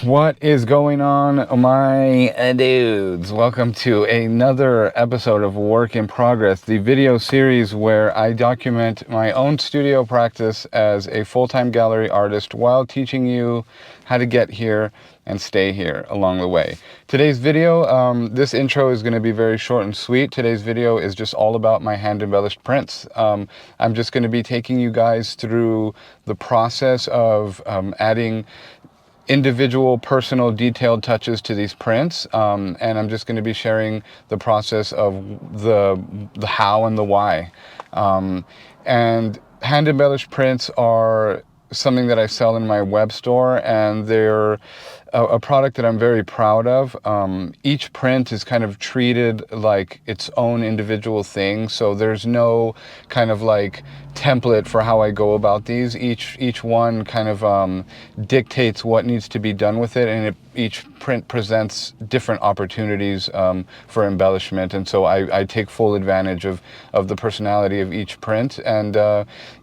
What is going on, my dudes? Welcome to another episode of Work in Progress, the video series where I document my own studio practice as a full-time gallery artist while teaching you how to get here and stay here along the way. Today's video, this intro is going to be very short and sweet. Today's video is just all about my hand-embellished prints. I'm just going to be taking you guys through the process of adding individual personal detailed touches to these prints, and I'm just going to be sharing the process of the how and the why. And hand embellished prints are something that I sell in my web store, and they're a product that I'm very proud of. Each print is kind of treated like its own individual thing, so there's no kind of like template for how I go about these. Each one kind of dictates what needs to be done with it, and each print presents different opportunities for embellishment, and so I take full advantage of the personality of each print. And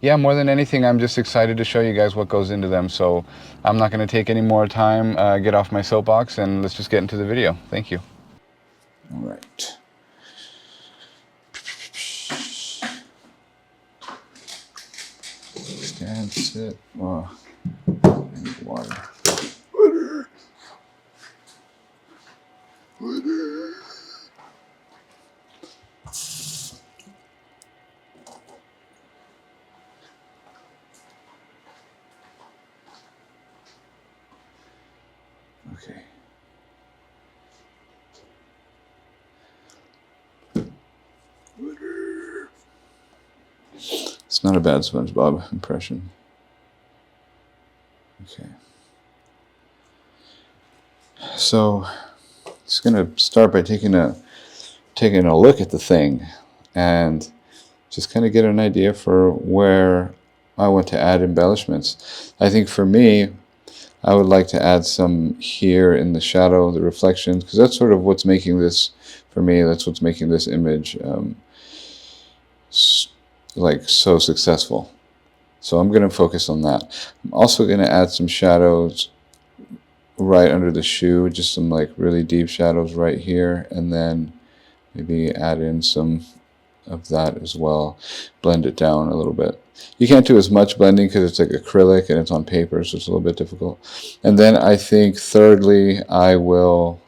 yeah, more than anything, I'm just excited to show you guys what goes into them. So I'm not going to take any more time, get off my soapbox, and let's just get into the video. Thank you. All right. Stand, sit. Oh, I need water. Water. Okay. Water. It's not a bad SpongeBob impression. Okay. So, just gonna start by taking a look at the thing, and just kind of get an idea for where I want to add embellishments. I think for me, I would like to add some here in the shadow, the reflections, because that's sort of what's making this, for me, that's what's making this image like so successful. So I'm going to focus on that. I'm also going to add some shadows right under the shoe, just some like really deep shadows right here, and then maybe add in some of that as well. Blend it down a little bit. You can't do as much blending because it's like acrylic and it's on paper, so it's a little bit difficult. And then I think thirdly, I will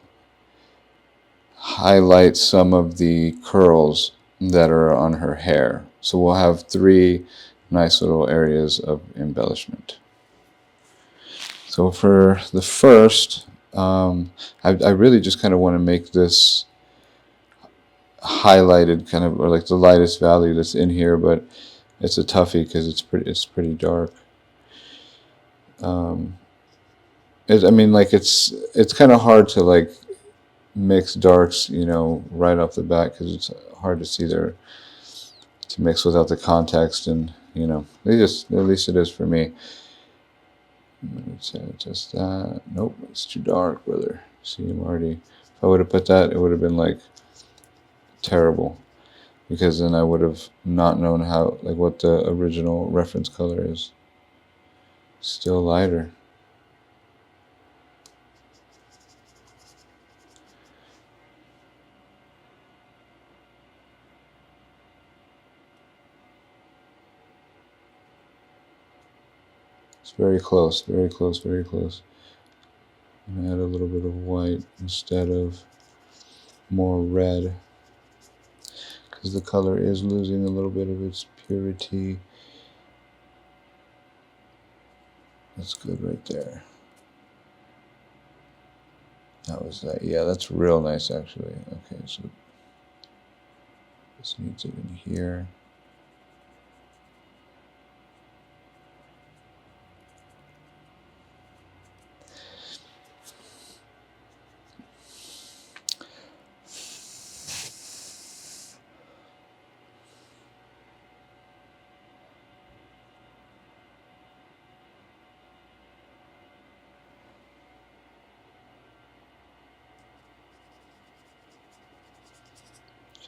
highlight some of the curls that are on her hair. So we'll have three nice little areas of embellishment. So for the first, I really just kind of want to make this highlighted kind of, or like the lightest value that's in here, but it's a toughie because it's pretty dark. I mean, like it's kind of hard to like mix darks, you know, right off the bat because it's hard to see there to mix without the context, and you know, at least it is for me. Let's just that. Nope, it's too dark, brother. See, I'm already. If I would have put that, it would have been like terrible, because then I would have not known how, like, what the original reference color is. Still lighter. It's very close, very close, very close. I'm gonna add a little bit of white instead of more red, because the color is losing a little bit of its purity. That's good right there. That was that. Yeah, that's real nice actually. Okay, so this needs it in here.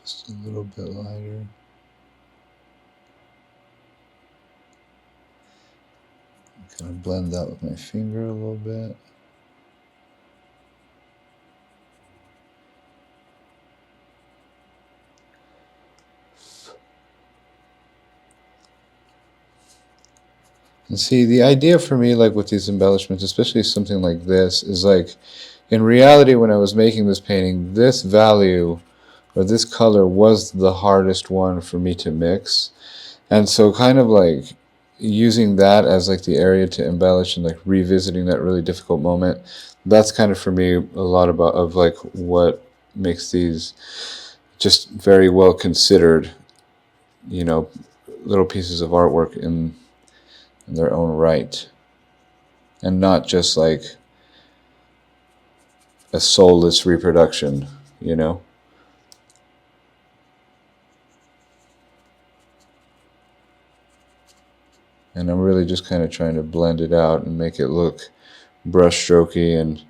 Just a little bit lighter. Kind of blend that with my finger a little bit. And see, the idea for me, like with these embellishments, especially something like this, is like, in reality, when I was making this painting, this value or this color was the hardest one for me to mix. And so kind of like using that as like the area to embellish and like revisiting that really difficult moment, that's kind of for me a lot about of like what makes these just very well considered, you know, little pieces of artwork in their own right, and not just like a soulless reproduction, you know. And I'm really just kind of trying to blend it out and make it look brushstrokey. And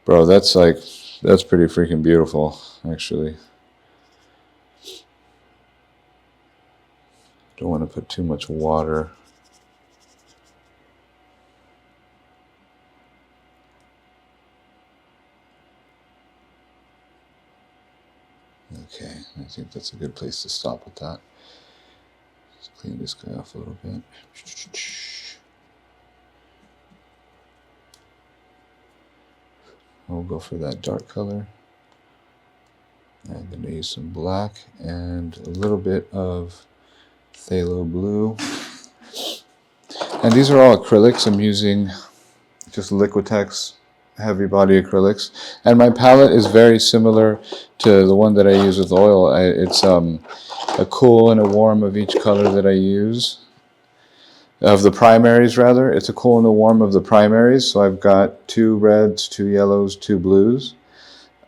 bro, that's pretty freaking beautiful, actually. Don't want to put too much water. Okay, I think that's a good place to stop with that. Let's clean this guy off a little bit. We'll go for that dark color. I'm going to use some black and a little bit of phthalo blue. And these are all acrylics. I'm using just Liquitex heavy body acrylics. And my palette is very similar to the one that I use with oil. It's a cool and a warm of each color that I use. Of the primaries, rather. It's a cool and a warm of the primaries. So I've got 2 reds, 2 yellows, 2 blues.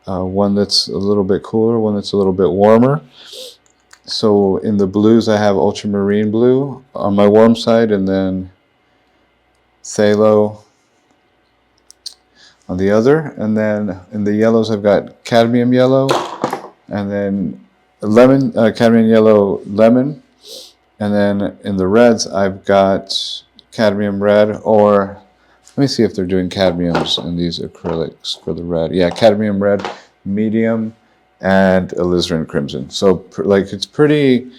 One that's a little bit cooler, one that's a little bit warmer. So in the blues, I have ultramarine blue on my warm side, and then phthalo on the other. And then in the yellows, I've got cadmium yellow, and then lemon, cadmium yellow lemon. And then in the reds, I've got cadmium red, or let me see if they're doing cadmiums in these acrylics for the red. Yeah, cadmium red, medium, and alizarin crimson. So like it's pretty,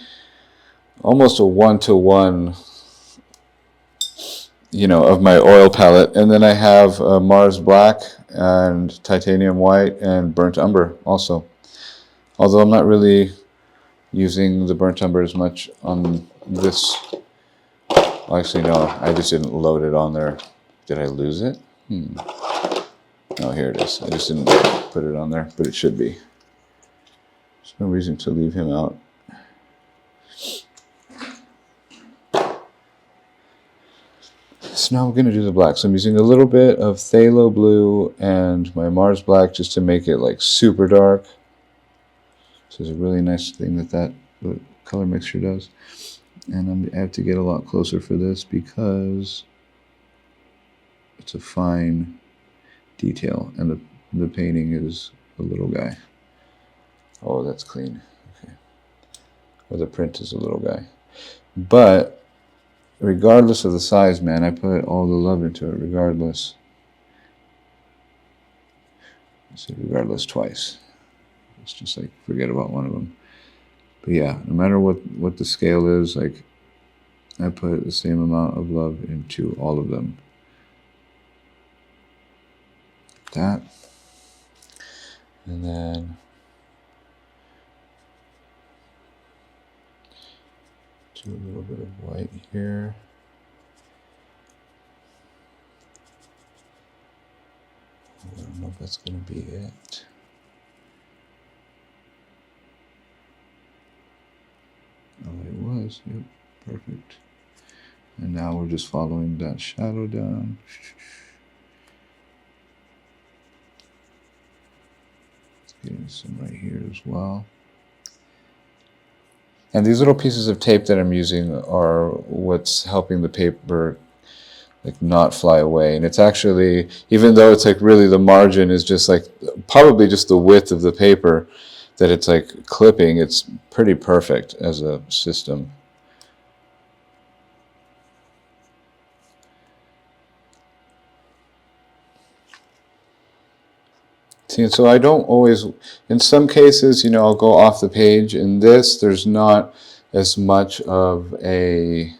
almost a 1-to-1, you know, of my oil palette. And then I have Mars black and titanium white and burnt umber also. Although I'm not really using the burnt umber as much on this. Well, actually, no, I just didn't load it on there. Did I lose it? Oh, here it is. I just didn't put it on there, but it should be. There's no reason to leave him out. So now we're going to do the black. So I'm using a little bit of phthalo blue and my Mars black just to make it like super dark. So it's a really nice thing that color mixture does. And I have to get a lot closer for this because it's a fine detail, and the painting is a little guy. Oh, that's clean. Okay. Or the print is a little guy. But regardless of the size, man, I put all the love into it regardless. I said regardless twice. It's just like forget about one of them. But yeah, no matter what the scale is, like I put the same amount of love into all of them. That. And then do a little bit of white here. I don't know if that's going to be it. Oh, it was. Yep, perfect. And now we're just following that shadow down. Getting some right here as well. And these little pieces of tape that I'm using are what's helping the paper like not fly away. And it's actually, even though it's like really the margin is just like probably just the width of the paper that it's like clipping, it's pretty perfect as a system. See, so I don't always, in some cases, you know, I'll go off the page. In this, there's not as much of a,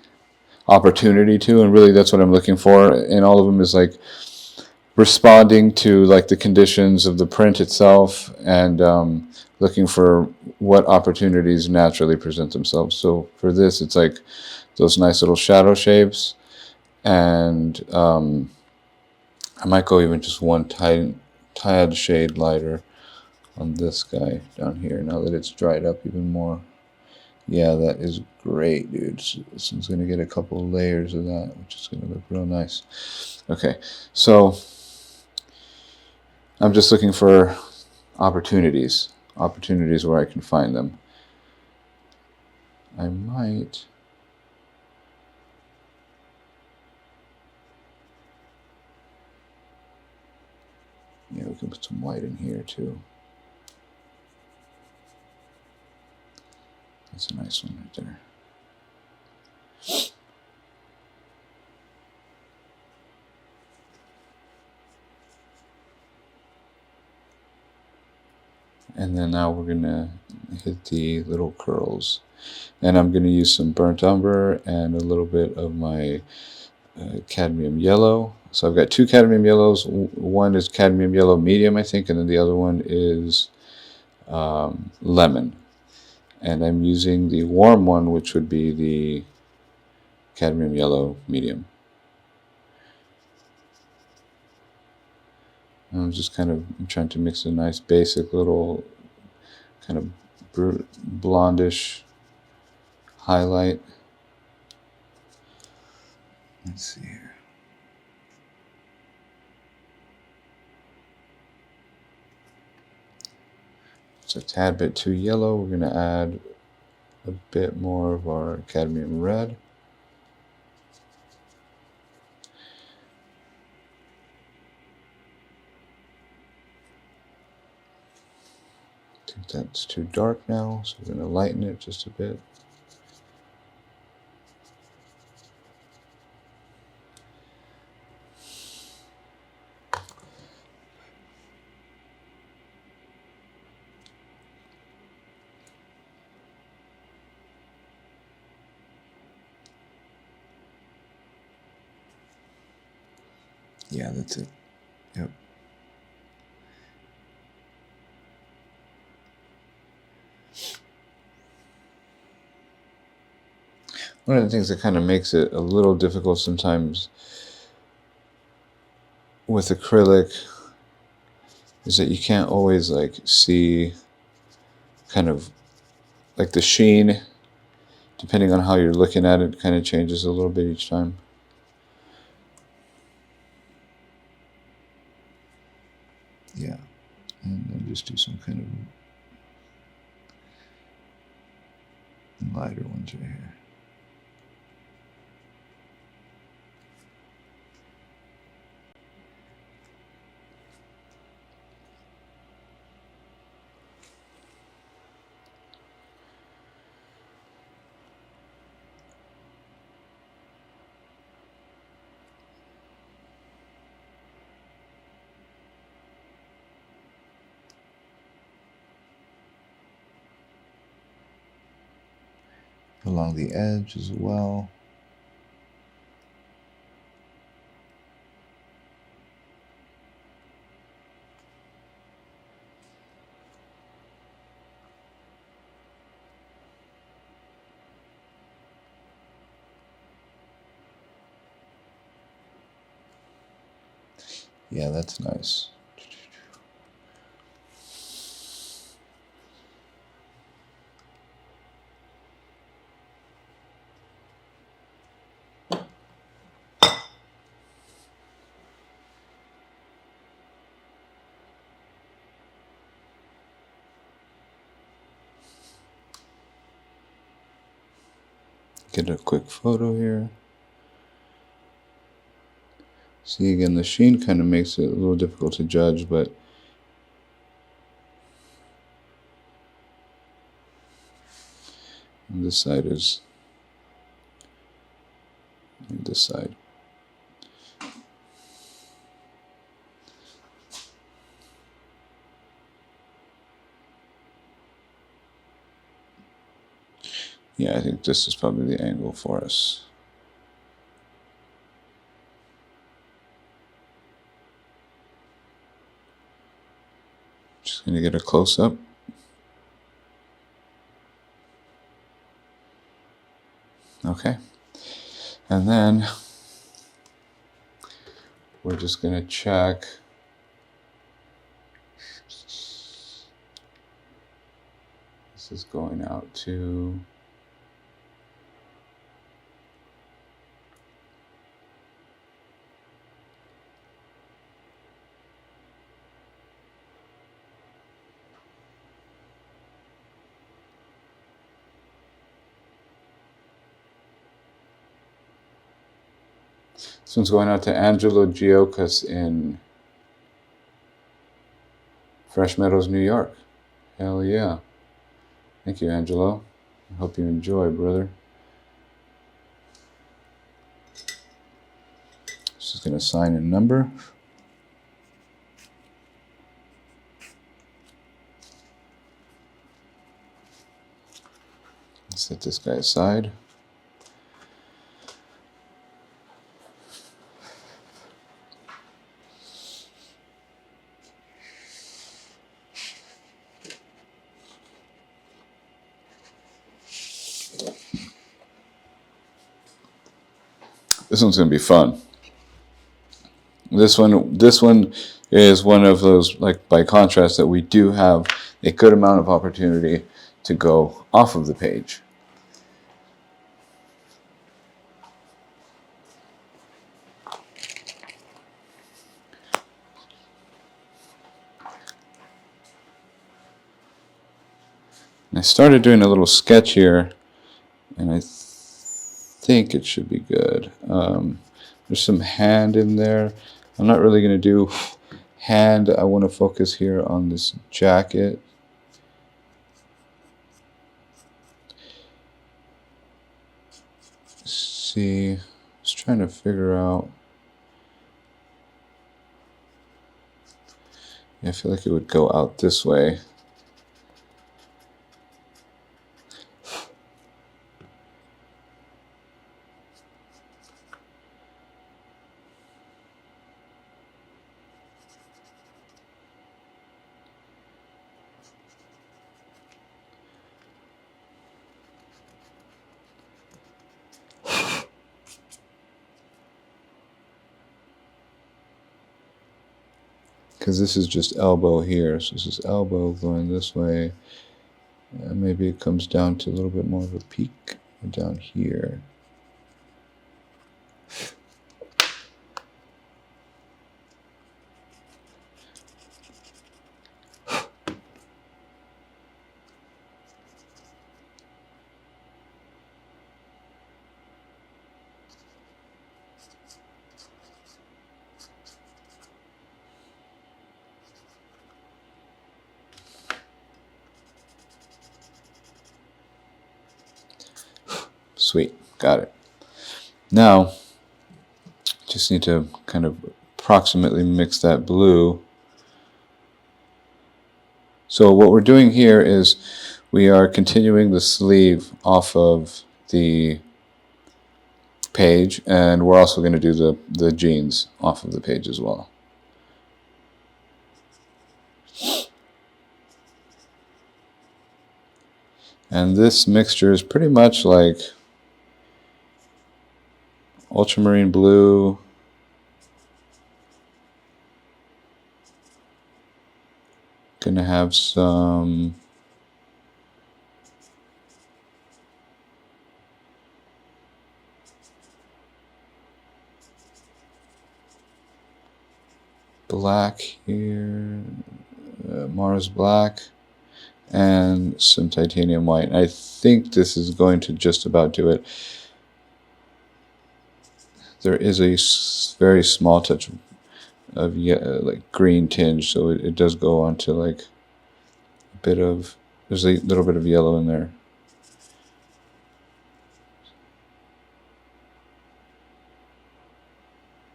opportunity to, and really that's what I'm looking for in all of them, is like responding to like the conditions of the print itself, and looking for what opportunities naturally present themselves. So for this, it's like those nice little shadow shapes, and I might go even just one tad shade lighter on this guy down here now that it's dried up even more. Yeah, that is great, dude. This one's going to get a couple of layers of that, which is going to look real nice. Okay, so I'm just looking for opportunities where I can find them. I might... Yeah, we can put some white in here too. That's a nice one right there. And then now we're going to hit the little curls. And I'm going to use some burnt umber and a little bit of my cadmium yellow. So I've got two cadmium yellows. One is cadmium yellow medium, I think, and then the other one is lemon. And I'm using the warm one, which would be the cadmium yellow medium. And I'm just kind of trying to mix a nice basic little kind of blondish highlight. Let's see here. It's a tad bit too yellow. We're going to add a bit more of our cadmium red. I think that's too dark now, so we're going to lighten it just a bit. Yeah, that's it. Yep. One of the things that kind of makes it a little difficult sometimes with acrylic is that you can't always like see kind of like the sheen, depending on how you're looking at it, kind of changes a little bit each time. Yeah, and then just do some kind of lighter ones right here. Along the edge as well. Yeah, that's nice. Get a quick photo here. See, again, the sheen kind of makes it a little difficult to judge, but this side is this side. Yeah, I think this is probably the angle for us. Just going to get a close-up. Okay. And then we're just going to check this is going out to this one's going out to Angelo Giocas in Fresh Meadows, New York. Hell yeah. Thank you, Angelo. I hope you enjoy, brother. Just going to assign a number. Set this guy aside. This one's going to be fun. This one is one of those, like, by contrast, that we do have a good amount of opportunity to go off of the page. And I started doing a little sketch here, and I think it should be good. There's some hand in there. I'm not really going to do hand. I want to focus here on this jacket. See, just trying to figure out. Yeah, I feel like it would go out this way. Because this is just elbow here, so this is elbow going this way. And maybe it comes down to a little bit more of a peak down here. Sweet, got it. Now, just need to kind of approximately mix that blue. So what we're doing here is we are continuing the sleeve off of the page, and we're also going to do the jeans off of the page as well. And this mixture is pretty much like ultramarine blue, gonna have some black here, Mars black, and some titanium white. And I think this is going to just about do it. There is a very small touch of like green tinge, so it does go on to like a bit of, there's a little bit of yellow in there.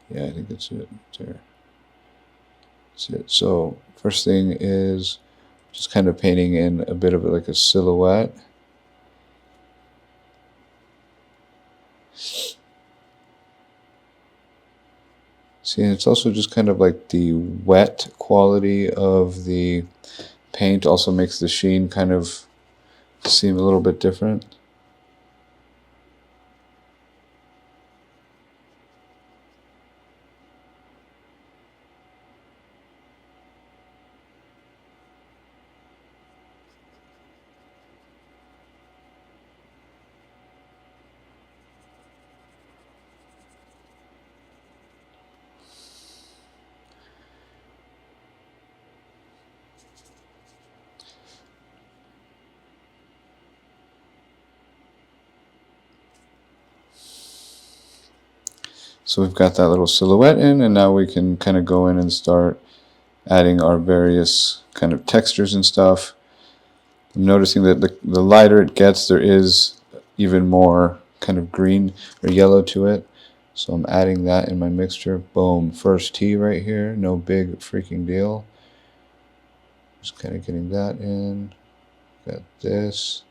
Yeah, I think that's it there. That's it. So first thing is just kind of painting in a bit of like a silhouette. See, and it's also just kind of like the wet quality of the paint also makes the sheen kind of seem a little bit different. So we've got that little silhouette in, and now we can kind of go in and start adding our various kind of textures and stuff. I'm noticing that the lighter it gets, there is even more kind of green or yellow to it. So I'm adding that in my mixture. Boom, first T right here, no big freaking deal. Just kind of getting that in. Got this.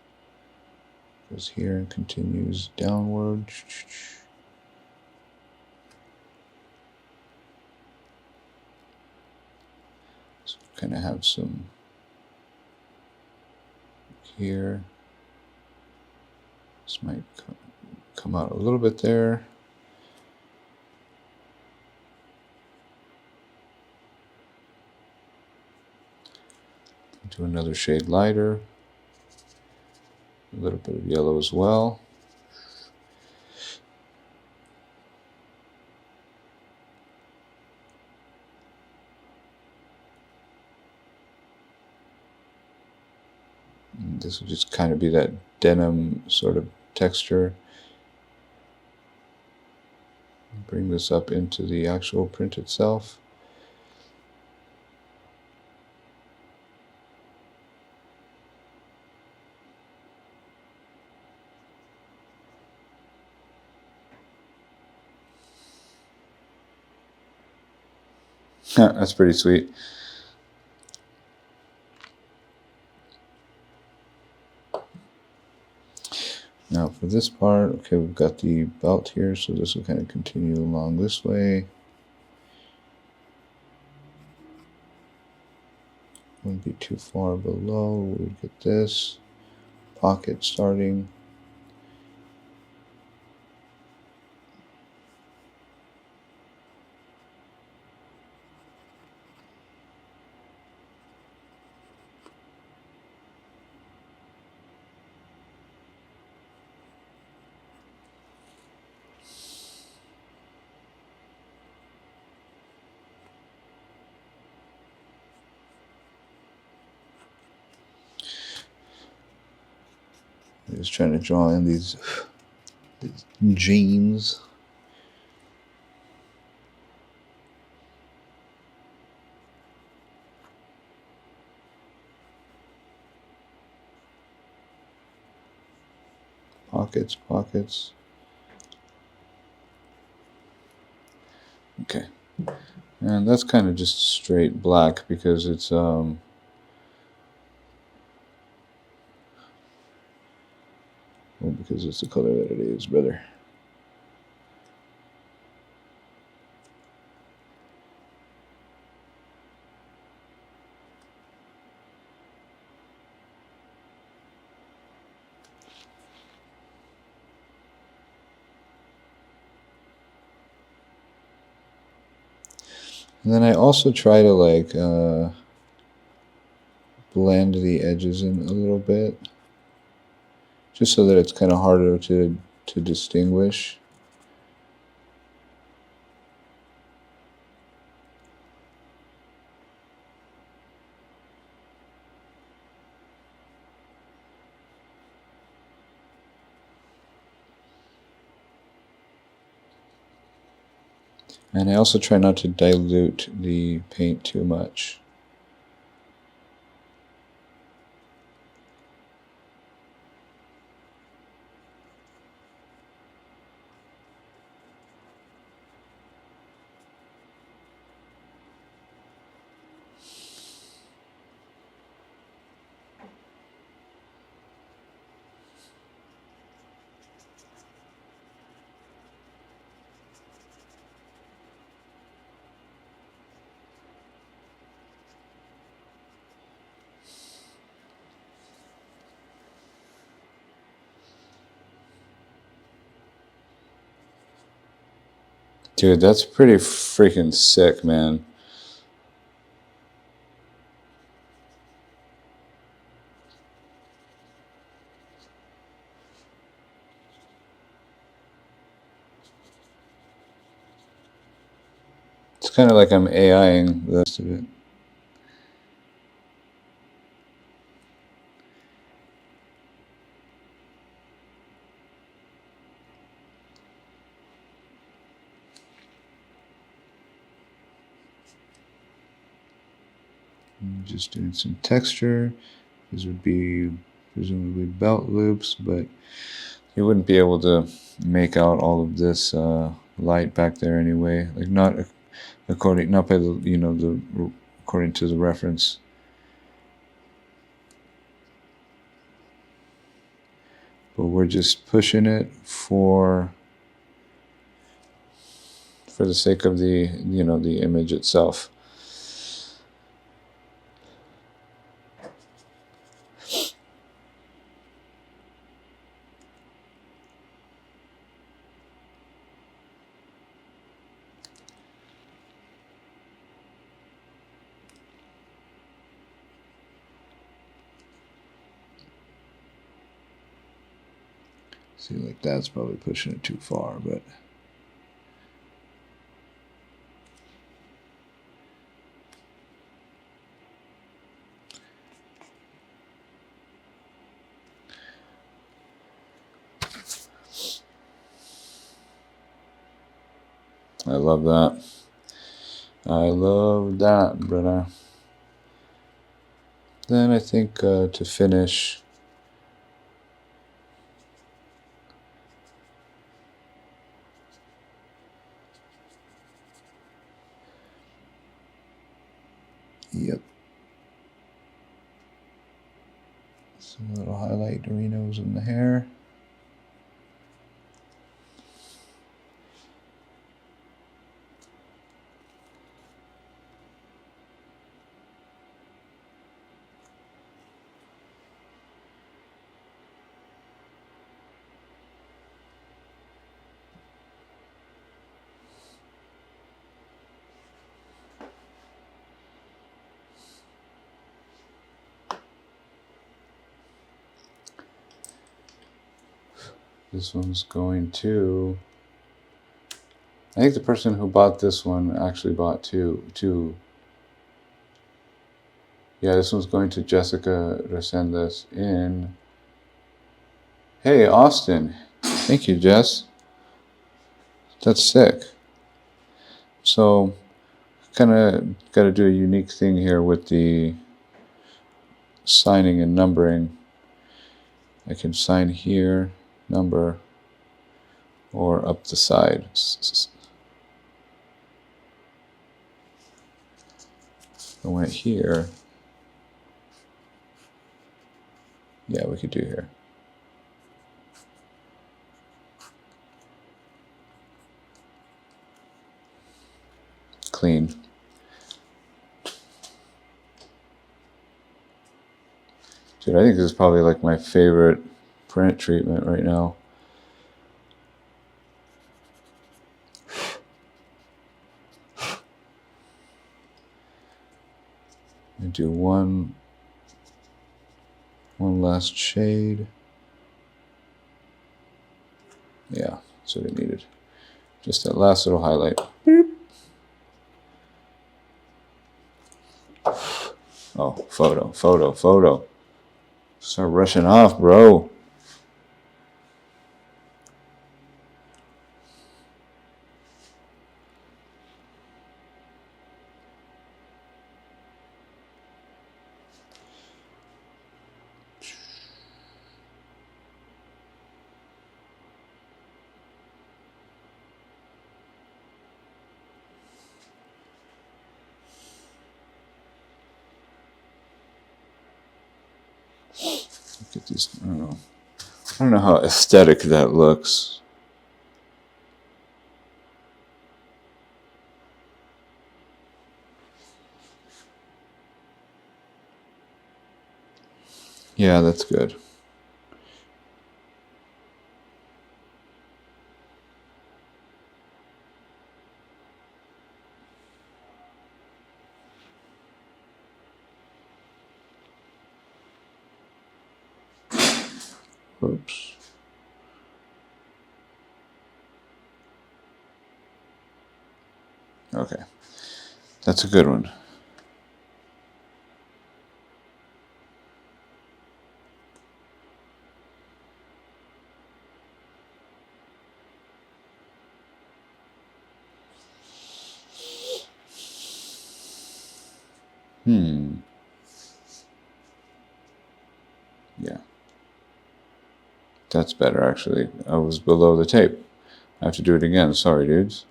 Goes here and continues downward. So kind of have some here. This might come out a little bit there. Do another shade lighter. A little bit of yellow as well. And this will just kind of be that denim sort of texture. Bring this up into the actual print itself. That's pretty sweet. Now for this part, okay, we've got the belt here, so this will kind of continue along this way. Wouldn't be too far below. We would get this pocket starting. I'm just trying to draw in these jeans. Pockets, pockets. Okay. And that's kind of just straight black because it's well, because it's the color that it is, brother. And then I also try to like blend the edges in a little bit, just so that it's kind of harder to distinguish. And I also try not to dilute the paint too much. Dude, that's pretty freaking sick, man. It's kind of like I'm AIing the rest of it. I'm just doing some texture. These would be presumably belt loops, but you wouldn't be able to make out all of this light back there anyway. Like not according, not by the according to the reference. But we're just pushing it for the sake of the the image itself. See, like that's probably pushing it too far, but I love that. I love that, brother. Then I think to finish, yep. Some little highlight Doritos in the hair. This one's going to... I think the person who bought this one actually bought two. Yeah, this one's going to Jessica Resendez in... Hey, Austin. Thank you, Jess. That's sick. So, kind of got to do a unique thing here with the signing and numbering. I can sign here, number, or up the side. I went here. Yeah, we could do here. Clean. Dude, I think this is probably like my favorite print treatment right now. I do one last shade. Yeah, that's what I needed. Just that last little highlight. Oh, photo. Start rushing off, bro. Look at these. I don't know how aesthetic that looks. Yeah, that's good. Whoops. Okay, that's a good one. Yeah. That's better, actually. I was below the tape. I have to do it again. Sorry, dudes.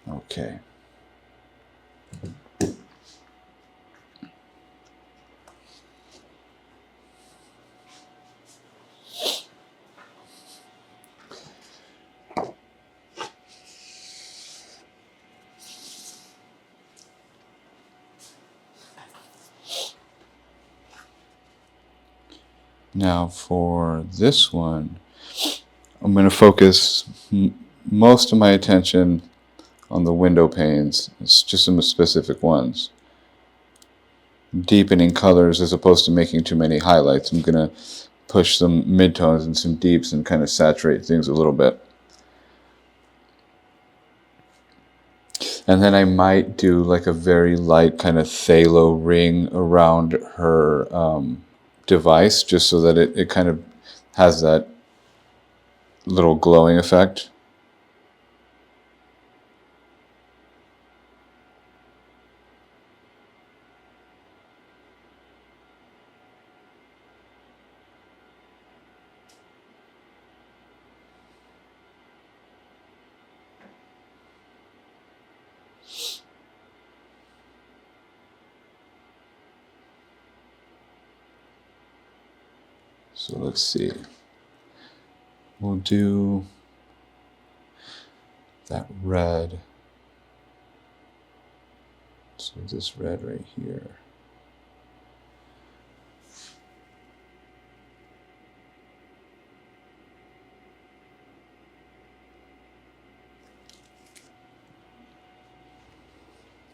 Okay. Now for this one, I'm going to focus most of my attention on the window panes. It's just some specific ones. Deepening colors as opposed to making too many highlights. I'm going to push some midtones and some deeps and kind of saturate things a little bit. And then I might do like a very light kind of phthalo ring around her device, just so that it kind of has that little glowing effect. So let's see. We'll do that red. So this red right here.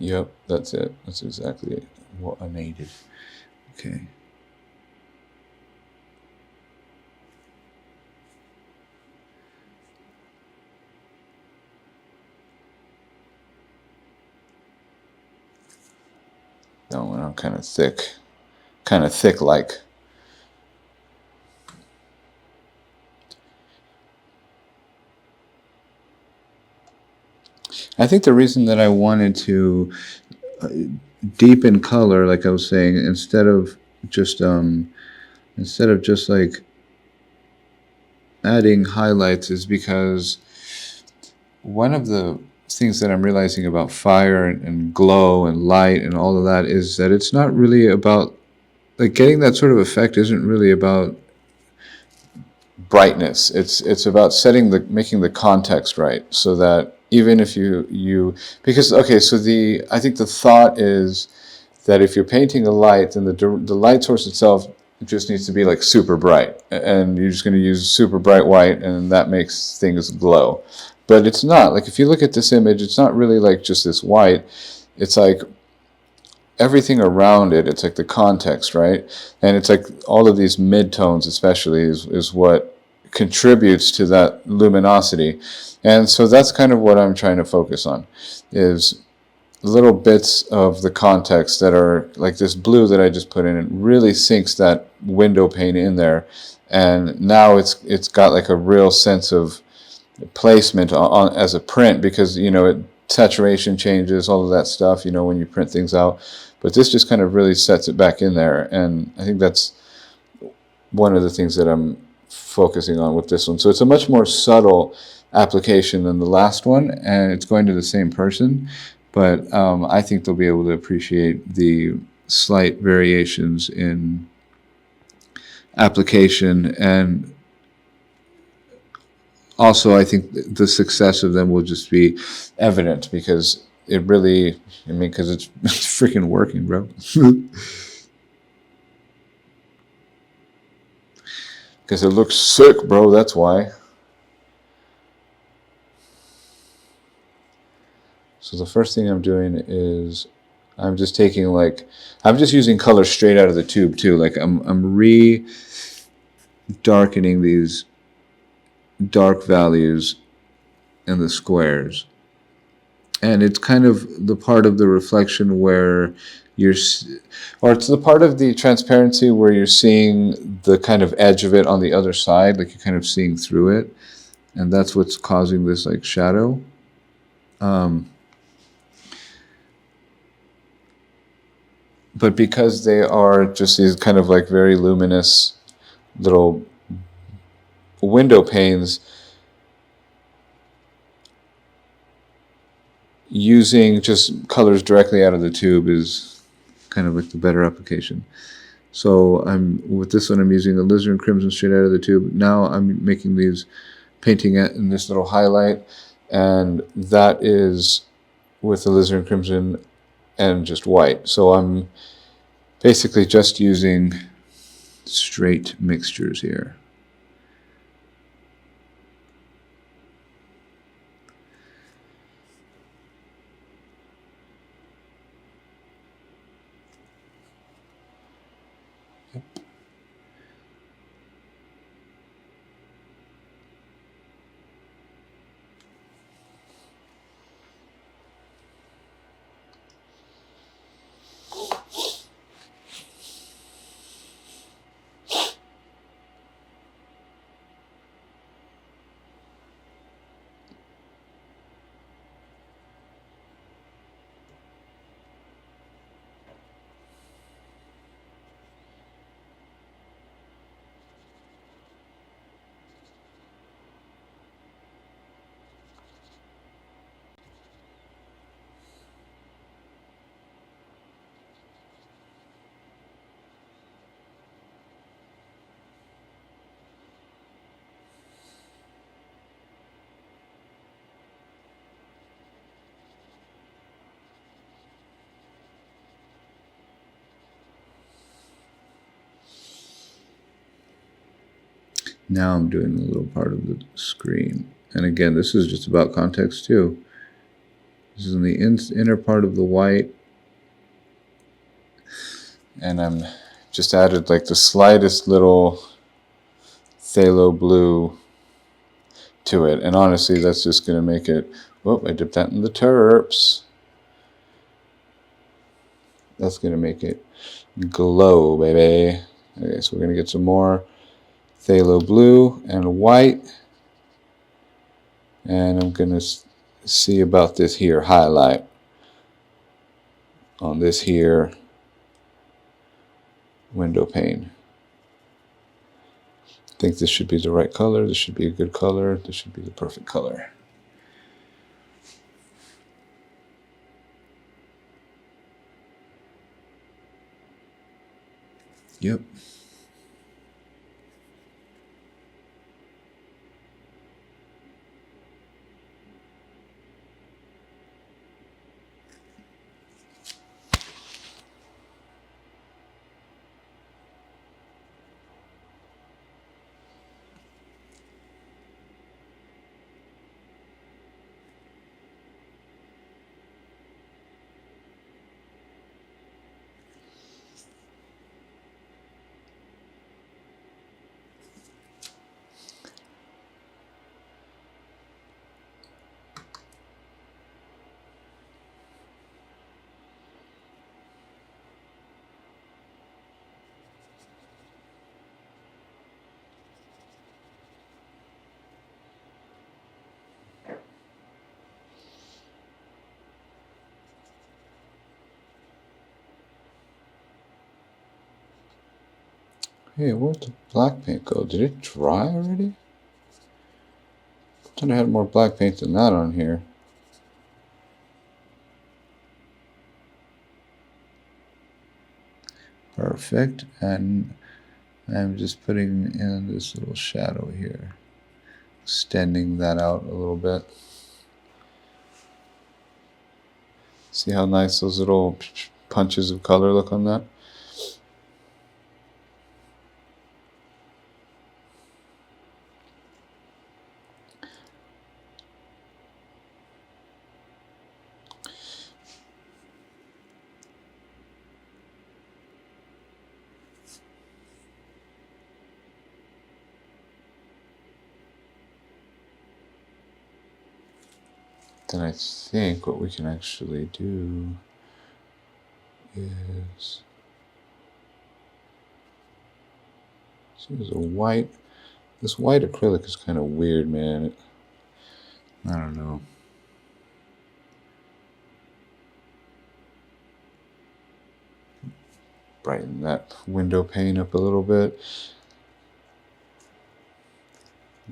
Yep, that's it. That's exactly what I needed. Okay. That one I'm kind of thick like. I think the reason that I wanted to deepen color, like I was saying, instead of just like adding highlights, is because one of the things that I'm realizing about fire and glow and light and all of that is that it's not really about, like, getting that sort of effect isn't really about brightness. It's about making the context right, so that even if you because okay, so I think the thought is that if you're painting a light, then the light source itself just needs to be like super bright, and you're just going to use super bright white, and that makes things glow. But it's not. Like, if you look at this image, it's not really like just this white. It's like everything around it. It's like the context, right? And it's like all of these midtones especially is what contributes to that luminosity. And so that's kind of what I'm trying to focus on, is little bits of the context that are like this blue that I just put in. It really sinks that window pane in there, and now it's got like a real sense of placement on as a print, because saturation changes, all of that stuff, when you print things out. But this just kind of really sets it back in there, and I think that's one of the things that I'm focusing on with this one. So it's a much more subtle application than the last one, and it's going to the same person, but I think they'll be able to appreciate the slight variations in application, and also, I think the success of them will just be evident because it really, I mean, because it's freaking working, bro. Because it looks sick, bro. That's why. So the first thing I'm doing is I'm just taking I'm just using color straight out of the tube too. Like I'm darkening these dark values in the squares. And it's kind of the part of the reflection where or it's the part of the transparency where you're seeing the kind of edge of it on the other side, like you're kind of seeing through it. And that's what's causing this like shadow. But because they are just these kind of like very luminous little window panes, using just colors directly out of the tube is kind of like the better application. So with this one, I'm using alizarin crimson straight out of the tube. Now I'm making these, painting it in this little highlight, and that is with alizarin crimson and just white. So I'm basically just using straight mixtures here. Now I'm doing a little part of the screen. And again, this is just about context too. This is in the inner part of the white. And I'm just added like the slightest little phthalo blue to it. And honestly, that's just going to make it, oh, I dipped that in the terps. That's going to make it glow, baby. Okay, so we're going to get some more phthalo blue and white. And I'm going to see about this here highlight on this here window pane. I think this should be the right color. This should be a good color. This should be the perfect color. Yep. Hey, where'd the black paint go? Did it dry already? I thought I had more black paint than that on here. Perfect. And I'm just putting in this little shadow here. extending that out a little bit. See how nice those little punches of color look on that? Then I think what we can actually do is, see, there's a white. This white acrylic is kind of weird, man. I don't know. Brighten that window pane up a little bit.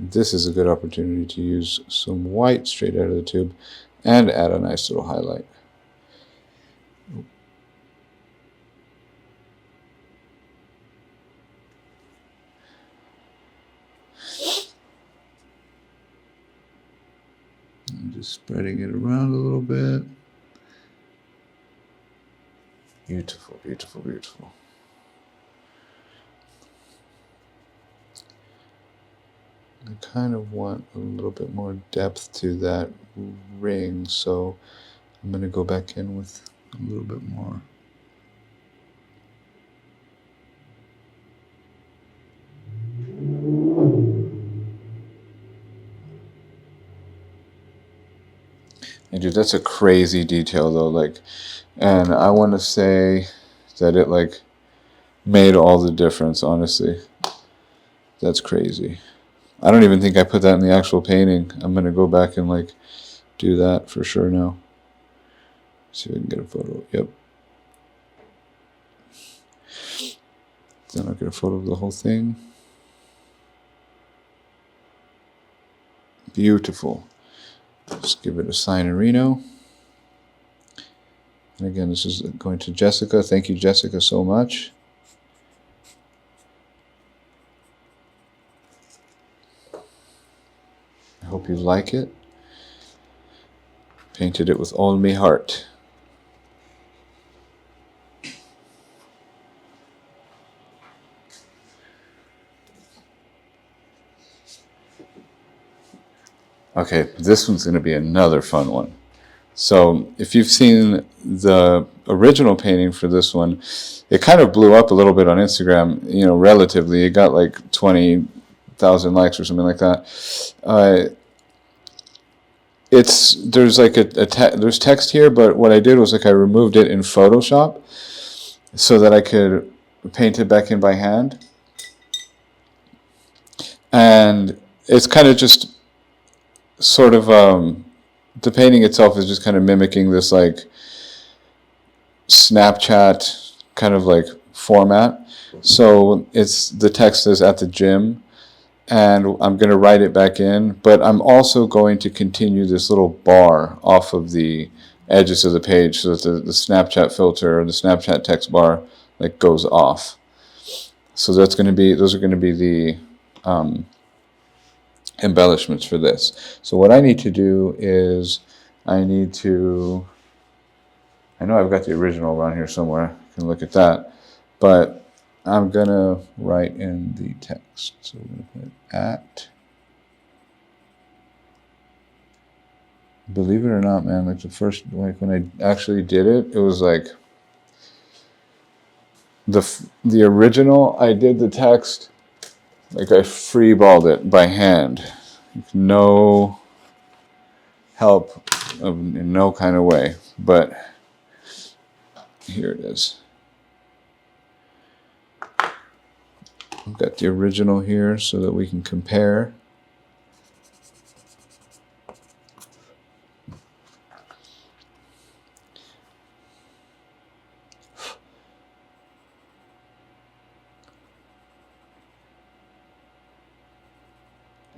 This is a good opportunity to use some white straight out of the tube and add a nice little highlight. I'm just spreading it around a little bit. Beautiful, beautiful, beautiful. I kind of want a little bit more depth to that ring, so I'm going to go back in with a little bit more. And dude, that's a crazy detail though, like, and I want to say that it like made all the difference, honestly. That's crazy. I don't even think I put that in the actual painting. I'm going to go back and like do that for sure now. See if we can get a photo. Yep. Then I'll get a photo of the whole thing. Beautiful. Just give it a signorino. And again, this is going to Jessica. Thank you, Jessica, so much. I hope you like it. Painted it with all me heart. Okay, this one's going to be another fun one. So if you've seen the original painting for this one, it kind of blew up a little bit on Instagram, you know, relatively. It got like 20,000 likes or something like that. There's like there's text here, but what I did was like I removed it in Photoshop so that I could paint it back in by hand. And it's kind of just sort of the painting itself is just kind of mimicking this like Snapchat kind of like format. So the text is at the gym, and I'm going to write it back in, but I'm also going to continue this little bar off of the edges of the page so that the Snapchat filter or the Snapchat text bar like goes off. So those are going to be the embellishments for this. So what I need to do is I know I've got the original around here somewhere. You can look at that. But I'm going to write in the text. So we're going to put at. Believe it or not, man, like when I actually did it, it was like the original, I did the text, like I freeballed it by hand. No help in no kind of way. But here it is. I've got the original here so that we can compare.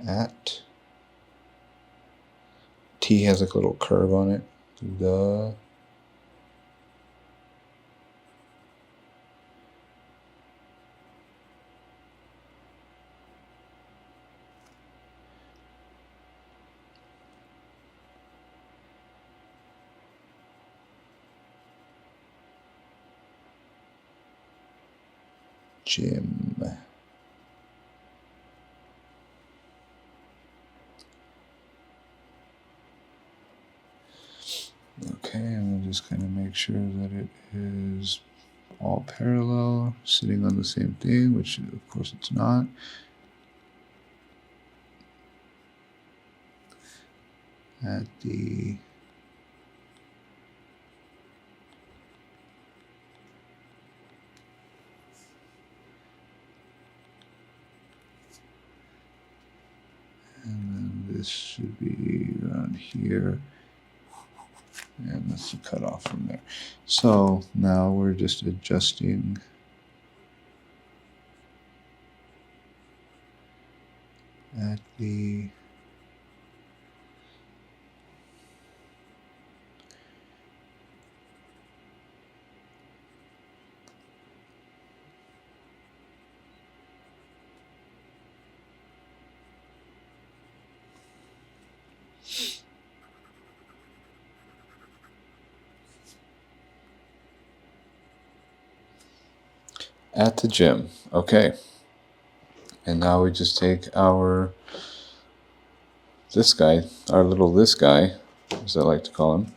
At T has like a little curve on it. The gym. Okay, and we'll just kind of make sure that it is all parallel, sitting on the same thing, which of course it's not. At the and then this should be around here, and that's the cutoff from there. So now we're just adjusting at the gym. Okay. And now we just take our this guy, as I like to call him,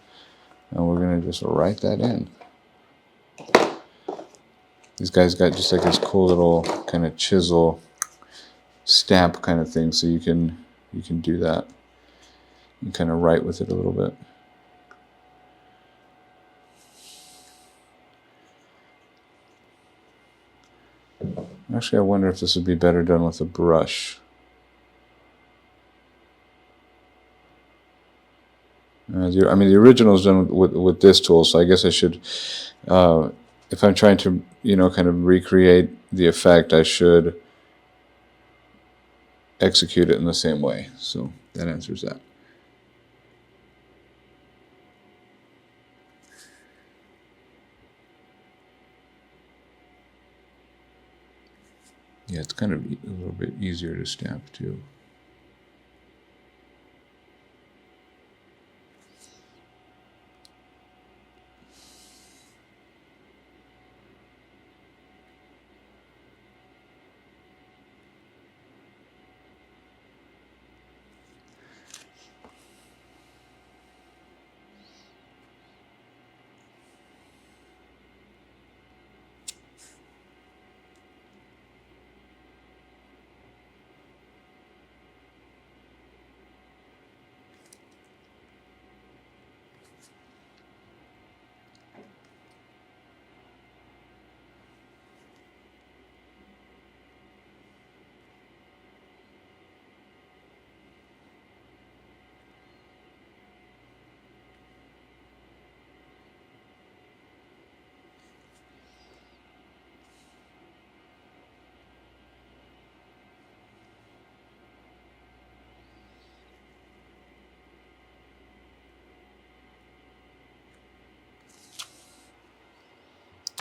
and we're gonna just write that in. These guys got just like this cool little kind of chisel stamp kind of thing, so you can do that. You kind of write with it a little bit. Actually, I wonder if this would be better done with a brush. The original is done with this tool, so I guess I should, if I'm trying to, kind of recreate the effect, I should execute it in the same way. So that answers that. Yeah, it's kind of a little bit easier to stamp too.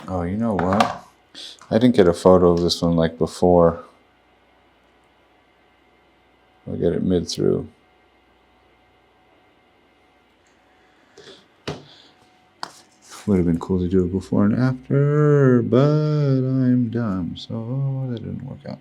Oh, you know what? I didn't get a photo of this one like before. I'll get it mid through. Would have been cool to do it before and after, but I'm dumb, so that didn't work out.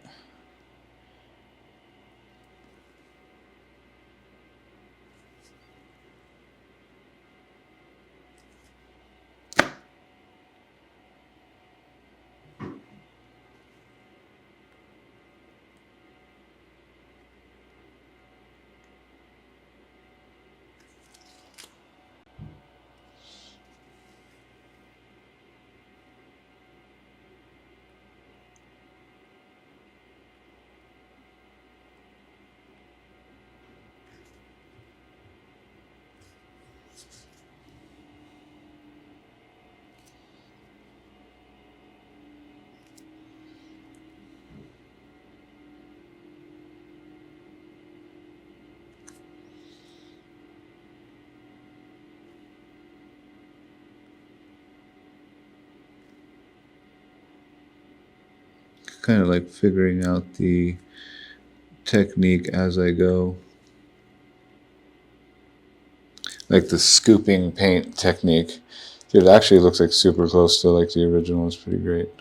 Kind of like figuring out the technique as I go. Like the scooping paint technique. Dude, it actually looks like super close to like the original. It's pretty great.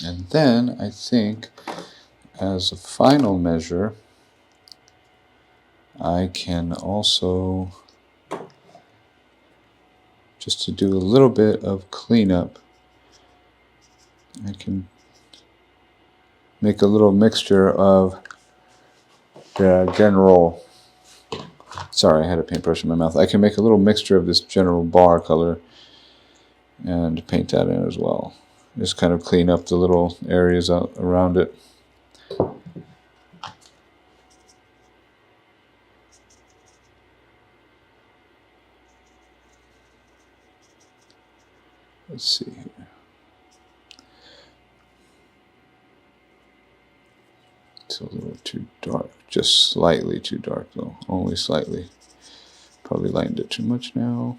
And then I think as a final measure, I can also, just to do a little bit of cleanup, I can make a little mixture of the general, sorry, I had a paintbrush in my mouth. I can make a little mixture of this general bar color and paint that in as well. Just kind of clean up the little areas out around it. Let's see here. It's a little too dark, just slightly too dark though, only slightly. Probably lightened it too much now.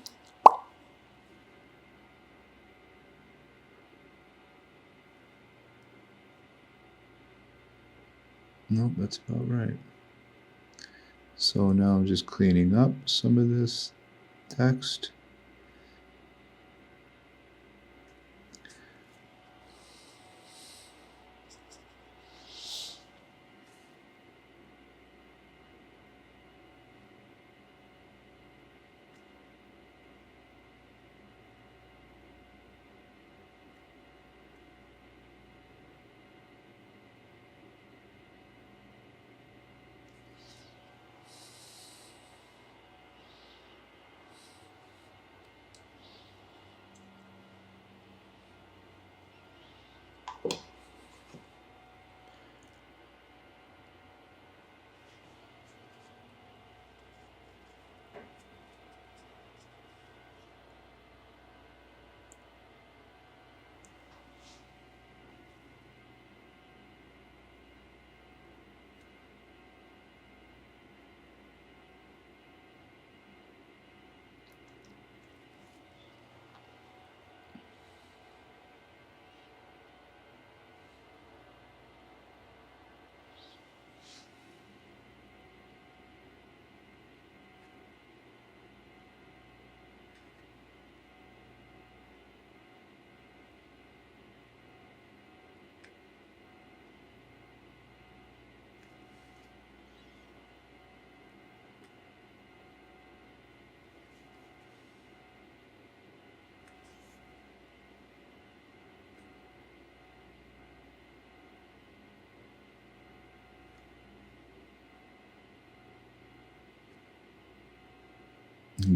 Nope, that's about right. So now I'm just cleaning up some of this text.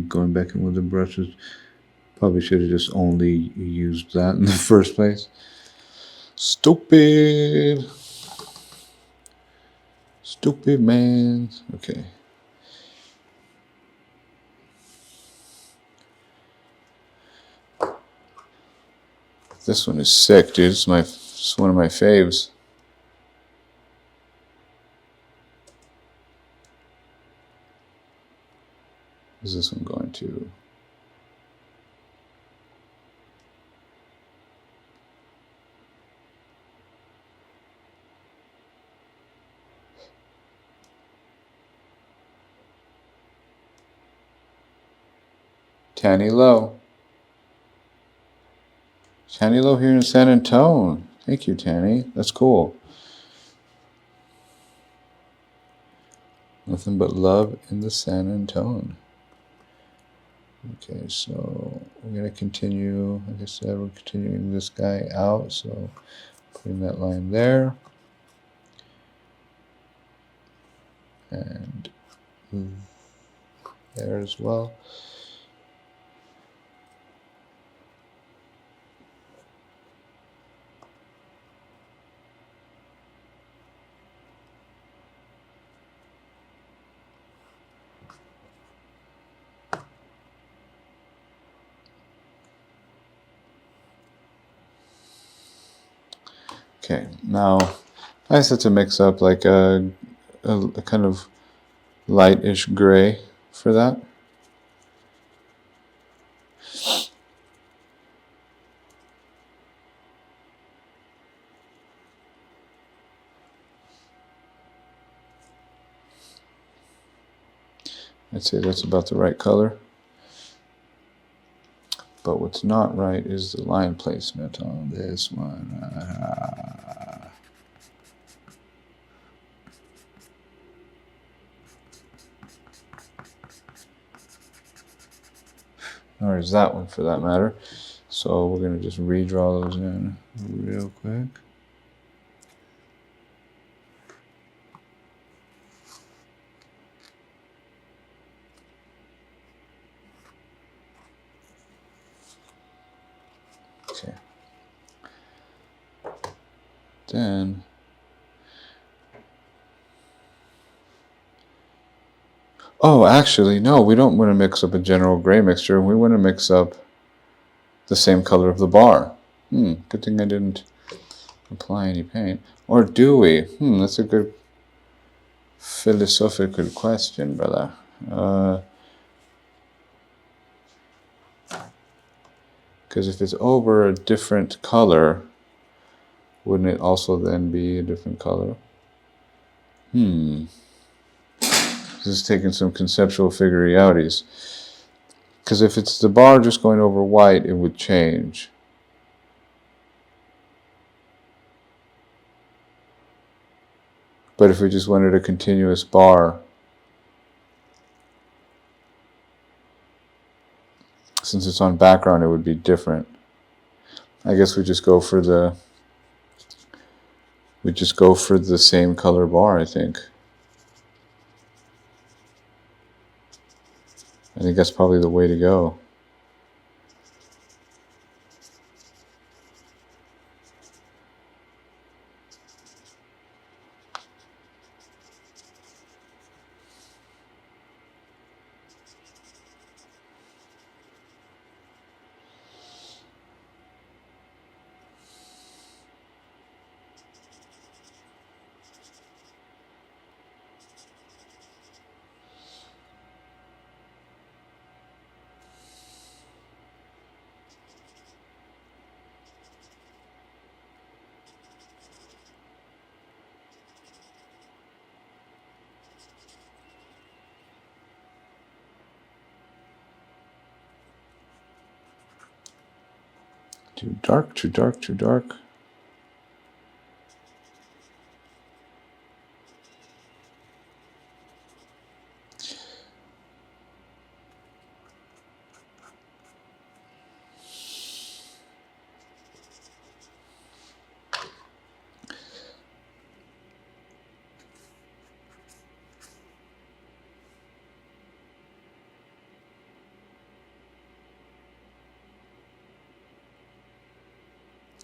Going back in with the brushes, probably should have just only used that in the first place. Stupid. Stupid man. Okay. This one is sick, dude. It's one of my faves. Is this one going to? Tanny Low. Tanny Low here in San Antonio. Thank you, Tanny. That's cool. Nothing but love in the San Antonio. Okay, so we're going to continue. Like I said, we're continuing this guy out. So putting that line there. And there as well. Okay, now I set to mix up like a kind of lightish gray for that. I'd say that's about the right color. But what's not right is the line placement on this one. Or is that one for that matter. So we're going to just redraw those in real quick. Okay. Then actually, no, we don't want to mix up a general gray mixture. We want to mix up the same color of the bar. Good thing I didn't apply any paint. Or do we? That's a good philosophical question, brother. Because if it's over a different color, wouldn't it also then be a different color? This is taking some conceptual figure-outies. Because if it's the bar just going over white, it would change. But if we just wanted a continuous bar, since it's on background, it would be different. I guess we just go for the same color bar, I think. I think that's probably the way to go. Too dark, too dark, too dark.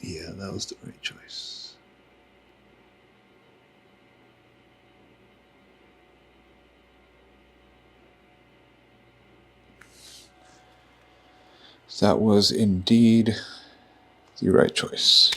Yeah, that was the right choice. That was indeed the right choice.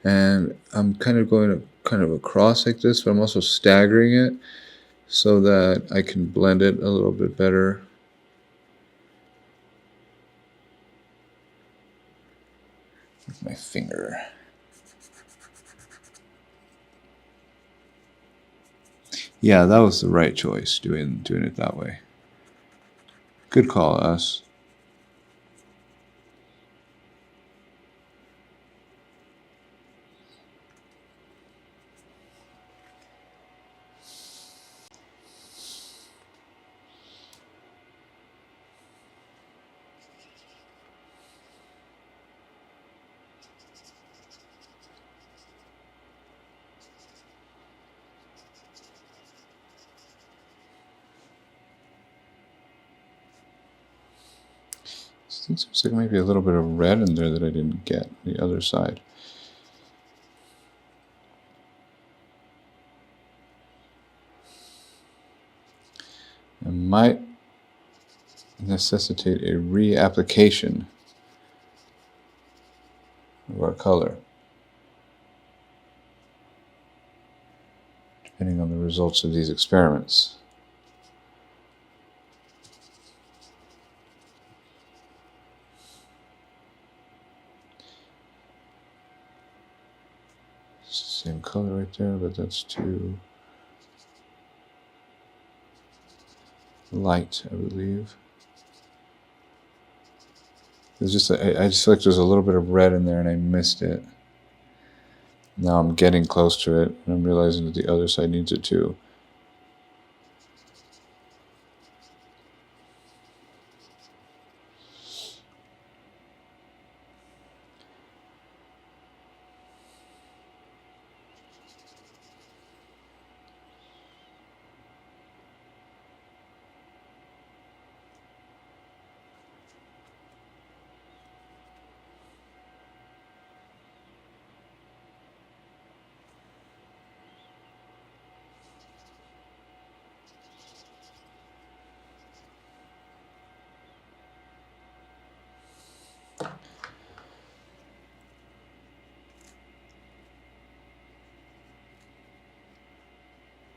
And I'm kind of going across like this, but I'm also staggering it so that I can blend it a little bit better. With my finger. Yeah, that was the right choice, doing it that way. Good call, us. It seems like maybe a little bit of red in there that I didn't get on the other side. It might necessitate a reapplication of our color. depending on the results of these experiments. Same color right there, but that's too light, I believe. It's just I just feel like there's a little bit of red in there and I missed it. Now I'm getting close to it and I'm realizing that the other side needs it too.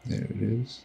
There it is.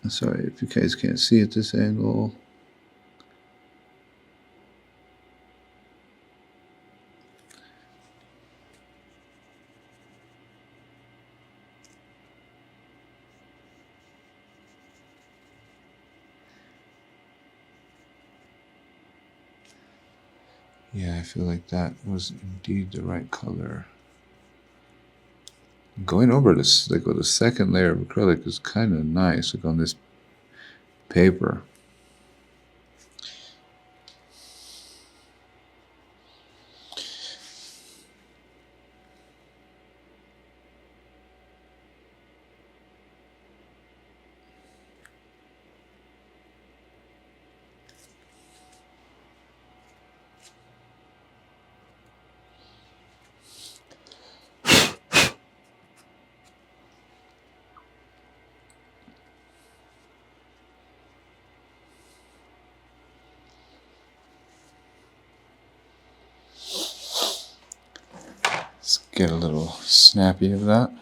Sorry if you guys can't see at this angle. Yeah, I feel like that was indeed the right color. Going over this, like with the second layer of acrylic, is kind of nice, like on this paper. Let's get a little snappy of that.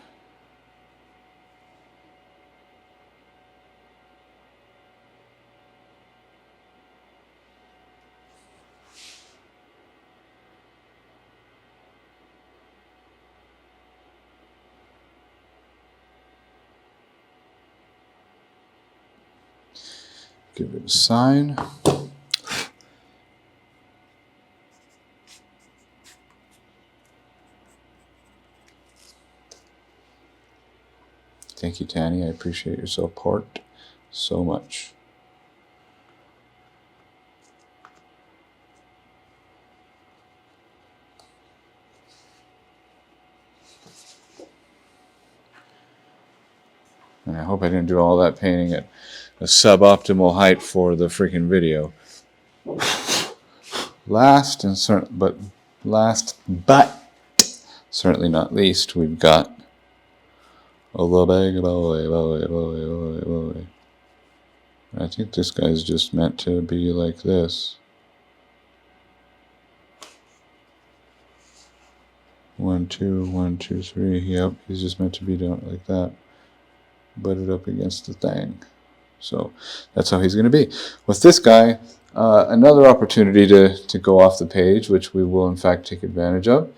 Give it a sign. Thank you, Tanny. I appreciate your support so much. And I hope I didn't do all that painting at a suboptimal height for the freaking video. Last but certainly not least, we've got a little bag boy. I think this guy's just meant to be like this. 1, 2, 1, 2, 3. Yep, he's just meant to be done like that. Butted up against the thing. So that's how he's going to be. With this guy, another opportunity to go off the page, which we will in fact take advantage of.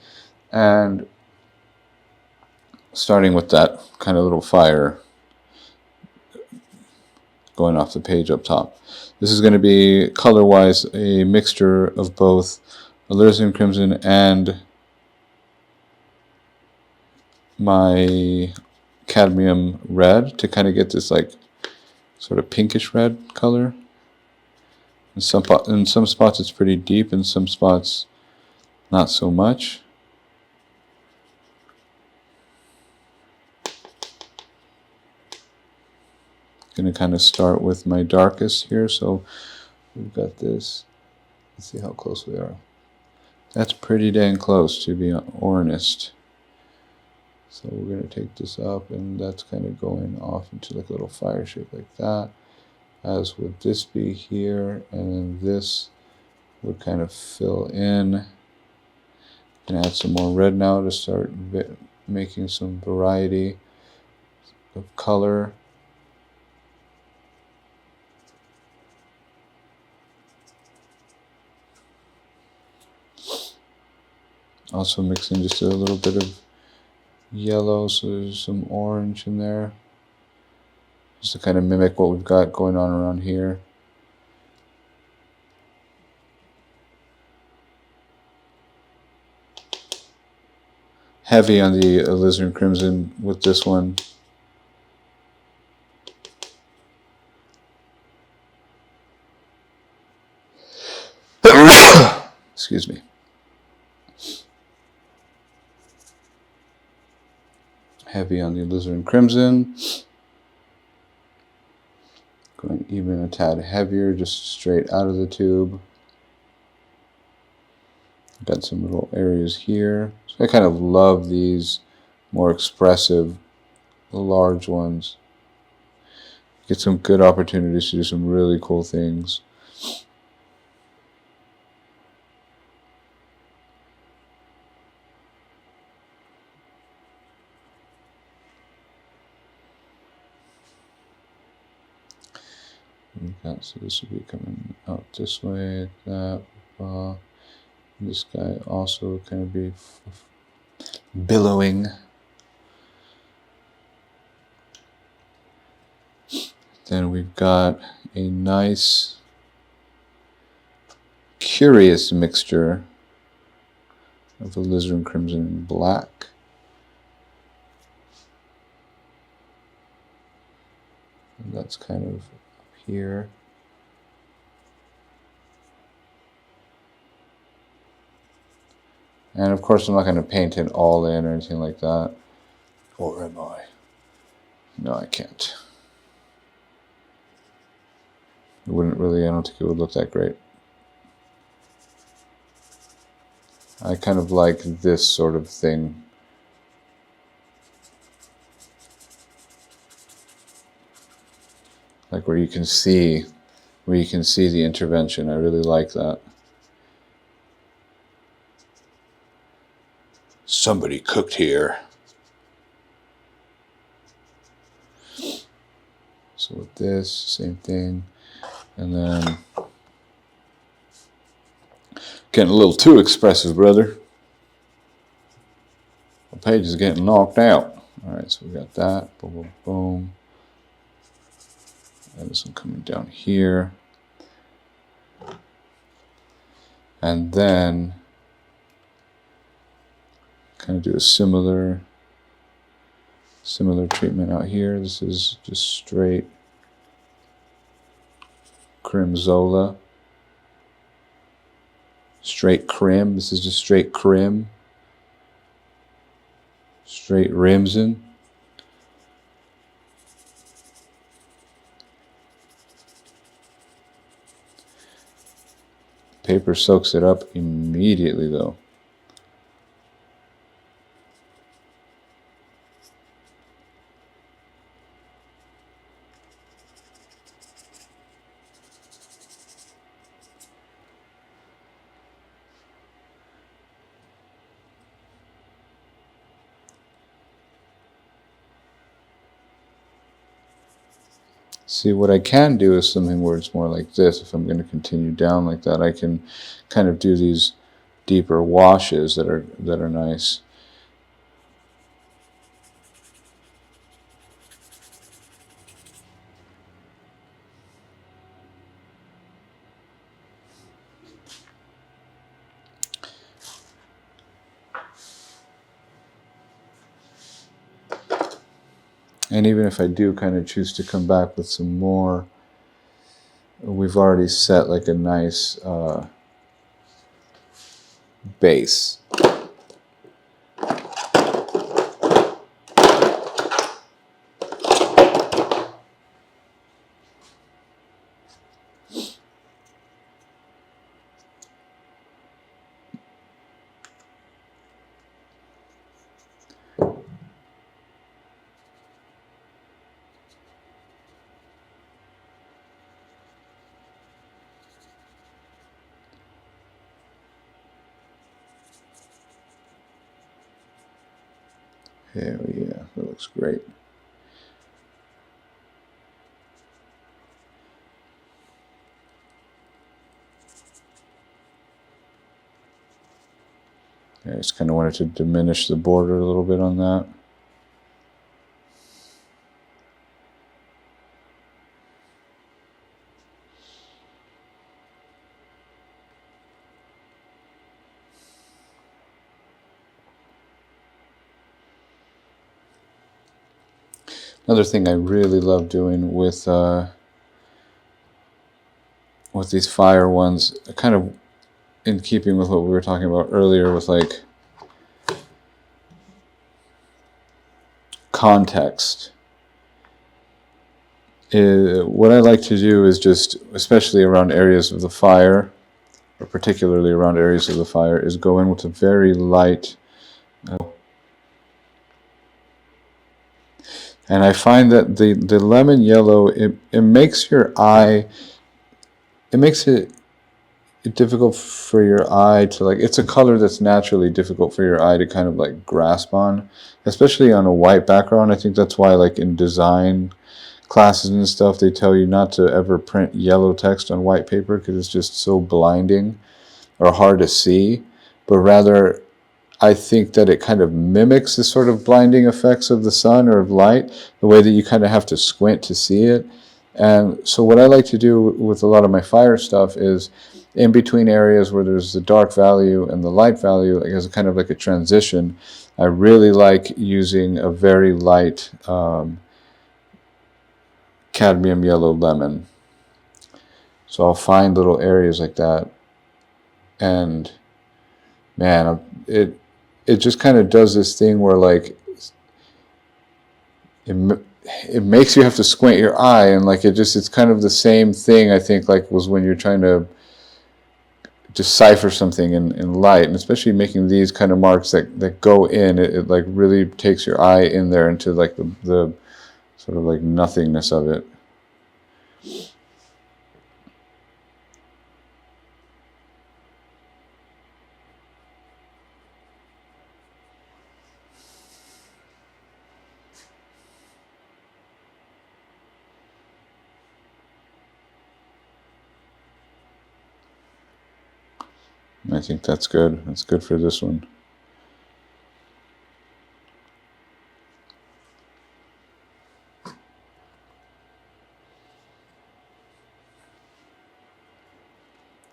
And starting with that kind of little fire going off the page up top. This is going to be color-wise a mixture of both alizarin crimson and my cadmium red to kind of get this like sort of pinkish red color. In some spots it's pretty deep, in some spots not so much. Going to kind of start with my darkest here. So we've got this. Let's see how close we are. That's pretty dang close, to be honest. So we're going to take this up, and that's kind of going off into like a little fire shape like that. As would this be here, and then this would kind of fill in. And add some more red now to start making some variety of color. Also mixing just a little bit of yellow, so there's some orange in there, just to kind of mimic what we've got going on around here. Heavy on the alizarin crimson with this one. Excuse me. Heavy on the alizarin crimson. Going even a tad heavier, just straight out of the tube. Got some little areas here. So I kind of love these more expressive, large ones. Get some good opportunities to do some really cool things. So this will be coming out this way, that. This guy also kind of be billowing. Then we've got a nice, curious mixture of alizarin crimson and black. And that's kind of up here. And of course, I'm not going to paint it all in or anything like that. Or am I? No, I can't. It wouldn't really, I don't think it would look that great. I kind of like this sort of thing. Like where you can see the intervention. I really like that. Somebody cooked here. So with this, same thing. And then getting a little too expressive, brother. The page is getting knocked out. Alright, so we got that. Boom, boom, boom. And this one coming down here. And then kind of do a similar treatment out here. This is just straight Crimzola. Straight Crim. This is just straight Crim. Straight Rimson. Paper soaks it up immediately though. See, what I can do is something where it's more like this. If I'm going to continue down like that, I can kind of do these deeper washes that are nice. And even if I do kind of choose to come back with some more, we've already set like a nice base. Hell yeah, that looks great. I just kind of wanted to diminish the border a little bit on that. Another thing I really love doing with these fire ones, kind of in keeping with what we were talking about earlier with like context, what I like to do is just, especially around areas of the fire, or particularly around areas of the fire, is go in with a very light. And I find that the lemon yellow, it makes your eye, it makes it difficult for your eye to like, it's a color that's naturally difficult for your eye to kind of like grasp on, especially on a white background. I think that's why like in design classes and stuff, they tell you not to ever print yellow text on white paper because it's just so blinding or hard to see, but rather I think that it kind of mimics the sort of blinding effects of the sun or of light, the way that you kind of have to squint to see it. And so what I like to do with a lot of my fire stuff is in between areas where there's the dark value and the light value, like as a kind of like a transition, I really like using a very light cadmium yellow lemon. So I'll find little areas like that, and man, it just kind of does this thing where like it makes you have to squint your eye, and like it's kind of the same thing I think like was when you're trying to decipher something in light, and especially making these kind of marks that go in, it like really takes your eye in there into like the sort of like nothingness of it. I think that's good. That's good for this one.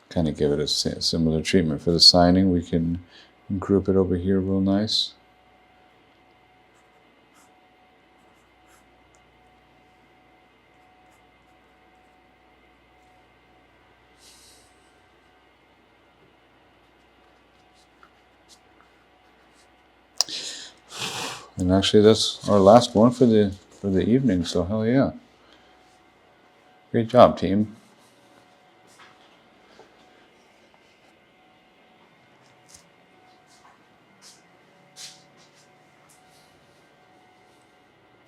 Kind of give it a similar treatment for the signing. We can group it over here real nice. And actually that's our last one for the evening, so hell yeah. Great job, team.